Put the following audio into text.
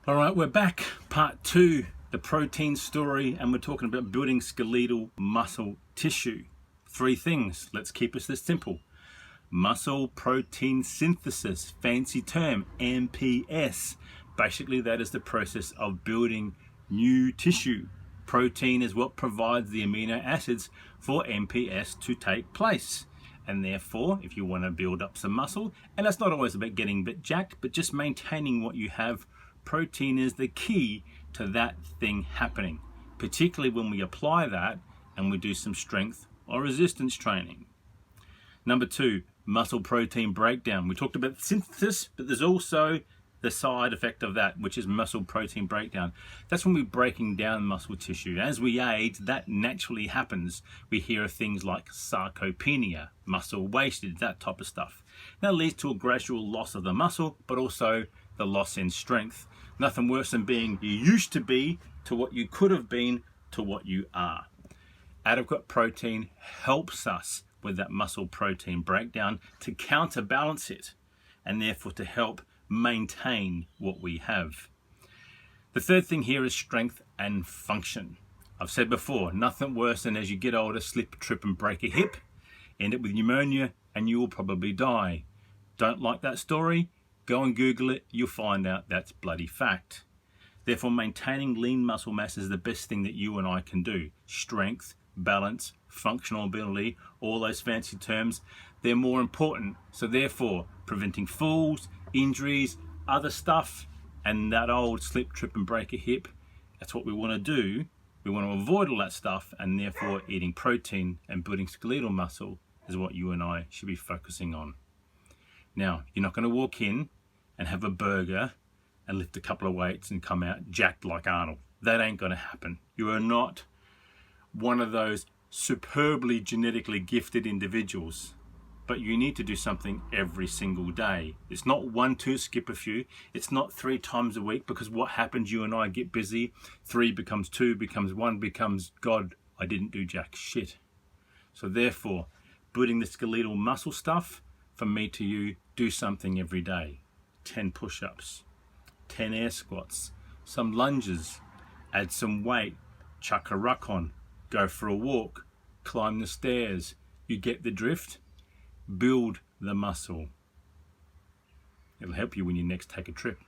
All right, we're back. Part 2, the protein story, and we're talking about building skeletal muscle tissue. 3 things. Let's keep it this simple. Muscle protein synthesis, fancy term, MPS. Basically, that is the process of building new tissue. Protein is what provides the amino acids for MPS to take place. And therefore, if you want to build up some muscle, and that's not always about getting a bit jacked, but just maintaining what you have, protein is the key to that thing happening, particularly when we apply that and we do some strength or resistance training. Number 2, muscle protein breakdown. We talked about synthesis, but there's also the side effect of that, which is muscle protein breakdown. That's when we're breaking down muscle tissue. As we age, that naturally happens. We hear of things like sarcopenia, muscle wastage, that type of stuff. That leads to a gradual loss of the muscle, but also the loss in strength. Nothing worse than being you used to be to what you could have been to what you are. Adequate protein helps us with that muscle protein breakdown to counterbalance it, and therefore to help maintain what we have. The third thing here is strength and function. I've said before, nothing worse than as you get older, slip, trip and break a hip, end up with pneumonia, and you will probably die. Don't like that story? Go and Google it, you'll find out that's bloody fact. Therefore, maintaining lean muscle mass is the best thing that you and I can do. Strength, balance, functional ability, all those fancy terms, they're more important. So therefore, preventing falls, injuries, other stuff, and that old slip, trip and break a hip, that's what we want to do. We want to avoid all that stuff, and therefore eating protein and building skeletal muscle is what you and I should be focusing on. Now, you're not going to walk in and have a burger and lift a couple of weights and come out jacked like Arnold. That ain't going to happen. You are not one of those superbly genetically gifted individuals, but you need to do something every single day. It's not 1, 2, skip a few. It's not 3 times a week, because what happens, you and I get busy. 3 becomes 2, becomes 1, becomes God, I didn't do jack shit. So therefore, building the skeletal muscle stuff, from me to you, do something every day. 10 push-ups, 10 air squats, some lunges, add some weight, chuck a ruck on, go for a walk, climb the stairs. You get the drift? Build the muscle. It'll help you when you next take a trip.